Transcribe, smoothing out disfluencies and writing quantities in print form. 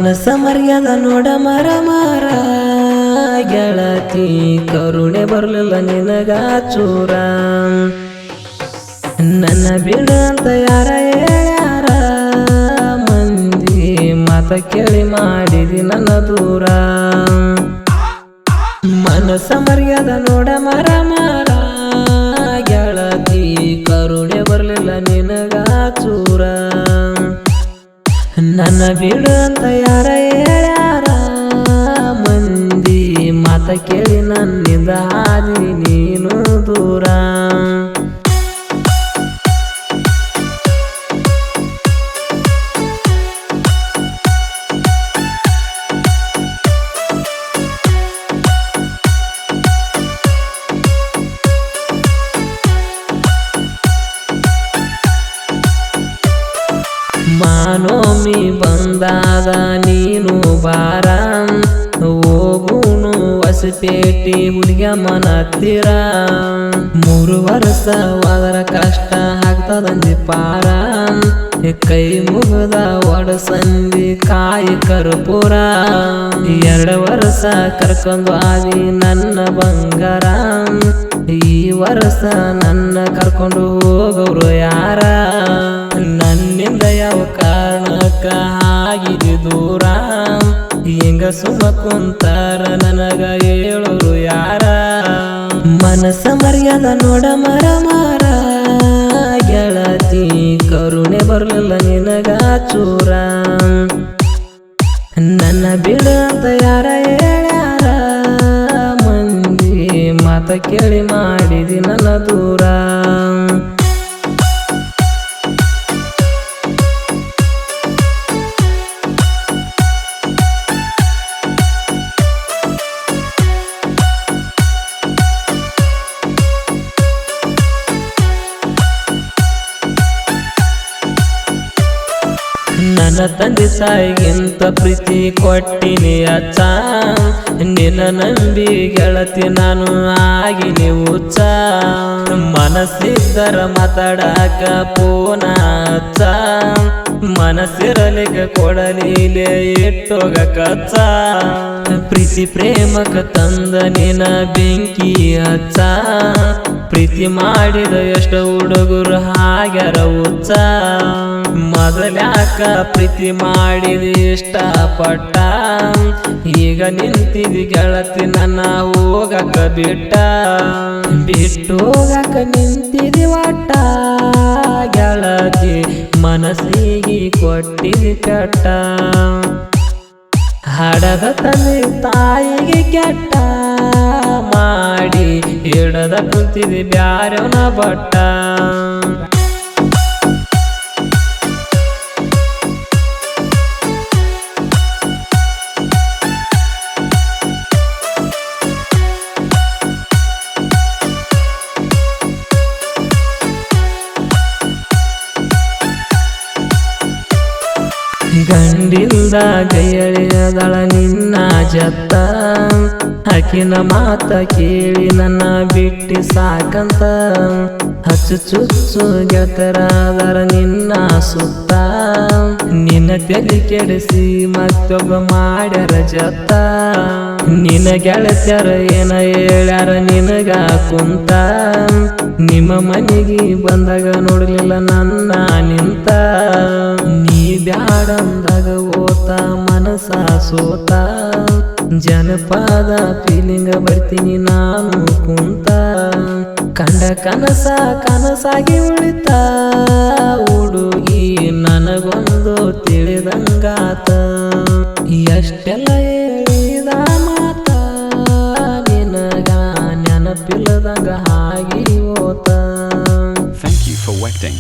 ಮನಸ ಮರ್ಯಾದ ನೋಡ ಮರ ಮಾರ ಗೆಳತಿ ಕರುಣೆ ಬರ್ಲಿಲ್ಲ ನಿನಗ ಚೂರ ನನ್ನ ಬಿಡ ಅಂತ ಯಾರ ಹೇಳ್ಯಾರ ಮಂದಿ ಮಾತ ಕೇಳಿ ಮಾಡಿದಿ ನನ್ನ ದೂರ ಮನಸ ಮರ್ಯಾದ ನೋಡ ಮರ ಮಾರ ಗೆಳತಿ ಕರುಣೆ ಬರ್ಲಿಲ್ಲ ನಿನಗ ಚೂರ ನನ್ನ ಬಿಡು ಅಂತ ಯಾರ ಹೇಳ್ಯಾರ ಮಂದಿ ಮಾತ ಕೇಳಿ ನನ್ನಿಂದ ಹಾದಿ ನೀನು ದೂರ ಮಾನೋಮಿ ಬಂದಾಗ ನೀನು ಬಾರ ಹೋಗುನು ಹೊಸಪೇಟೆ ಹುಡುಗಮ್ಮನ ಹತ್ತಿರ 3 ವರ್ಷವಾದರ ಕಷ್ಟ ಆಗ್ತದಂದಿ ಪಾರ ಕೈ ಮುಗದ ಒಡಸಂದಿ ಕಾಯಿ ಕರ್ಪೂರ 2 ವರ್ಷ ಕರ್ಕೊಂಡು ಆದಿ ನನ್ನ ಬಂಗಾರ ಈ ವರ್ಷ ನನ್ನ ಕರ್ಕೊಂಡು ಹೋಗೋರು ಯಾರ ನನ್ನಿಂದ ಯಾವ ಕಾರಣಕ್ಕ ಆಗಿದೆ ದೂರ ಹಿಂಗ ಸುಮ ಕುಂತಾರ ನನಗ ಹೇಳೋರು ಯಾರ ಮನಸ ಮರ್ಯಾದ ನೋಡ ಮರ ಮಾರ ಗೆಳತಿ ಕರುಣೆ ಬರ್ಲಿಲ್ಲ ನಿನಗ ಚೂರ ನನ್ನ ಬಿಡ ಅಂತ ಯಾರ ಹೇಳ್ಯಾರ ಮಂದಿ ಮಾತ ಕೇಳಿ ಮಾಡಿದಿ ನನ್ನ ದೂರ ನನ್ನ ತಂದೆ ತಾಯಿಗಿಂತ ಪ್ರೀತಿ ಕೊಟ್ಟಿನಿ ಅಚ್ಚ ನಿನ್ನ ನಂಬಿ ಗೆಳತಿ ನಾನು ಆಗಿನಿ ಹುಚ್ಚ ಮನಸ್ಸಿದ್ದರ ಮಾತಾಡಕ ಪೋನ ಹಚ್ಚ ಮನಸ್ಸಿರಲಿಕ್ಕೆ ಕೊಡಲಿಲೆ ಇಟ್ಟೋಗ ಕಚ್ಚ ಪ್ರೀತಿ ಪ್ರೇಮಕ ತಂದ ನಿನ ಬೆಂಕಿ ಹಚ್ಚ ಪ್ರೀತಿ ಮಾಡಿದ ಎಷ್ಟು ಹುಡುಗರು ಹಾಗ್ಯಾರ ಹುಚ್ಚ ಮೊದಲ್ಯಾಕ ಪ್ರೀತಿ ಮಾಡಿದ ಇಷ್ಟಪಟ್ಟ ಈಗ ನಿಂತಿದಿ ಗೆಳತಿ ನನ್ನ ಹೋಗಕ ಬಿಟ್ಟು ಹೋಗಕ ನಿಂತಿದಿ ಒಟ್ಟ ಗೆಳತಿ ಮನಸ್ಸಿಗೆ ಕೊಟ್ಟಿದಿ ಕೆಟ್ಟ ಹಡದ ತಂದೆ ತಾಯಿಗೆ ಕೆಟ್ಟ ಮಾಡಿ ಹಿಡದ ಕುಂತಿದಿ ಬ್ಯಾರವನ ಬಟ್ಟ ಗಂಡಿಲ್ದ ಗೈಯಳಿಯದಳ ನಿನ್ನ ಜತ್ತ ಆಕಿನ ಮಾತ ಕೇಳಿ ನನ್ನ ಬಿಟ್ಟಿ ಸಾಕಂತ ಹಚ್ಚು ಚುಚ್ಚು ಗೆಳತರಾದರ ನಿನ್ನ ಸುತ್ತ ನಿನ್ನ ತಲೆ ಕೆಡಿಸಿ ಮತ್ತೊಬ್ಬ ಮಾಡ್ಯಾರ ಜತ್ತ ನಿನ್ನ ಗೆಳತ್ಯಾರ ಏನ ಹೇಳ್ಯಾರ ನಿನಗ ಕುಂತ ನಿಮ್ಮ ಮನೆಗೆ ಬಂದಾಗ ನೋಡ್ಲಿಲ್ಲ ನನ್ನ ನಿಂತ ನೀ ಬ್ಯಾಡಂದಾಗ ಓತ ಮನಸ ಸೋತ ಜನಪದ ಫೀಲಿಂಗ ಬರ್ತೀನಿ ನಾನು ಕುಂತ ಕಂಡ ಕನಸ ಕನಸಾಗಿ ಉಳಿತ ಹುಡುಗಿ ನನಗೊಂದು ತಿಳಿದಂಗಾತ ಎಷ್ಟೆಲ್ಲ ಹೇಳಿದ ಮಾತ ನಿನಗ ನೆನಪಿಲ್ಲದಂಗ ಹಾಗೆ ಓತ. Thank you for waiting.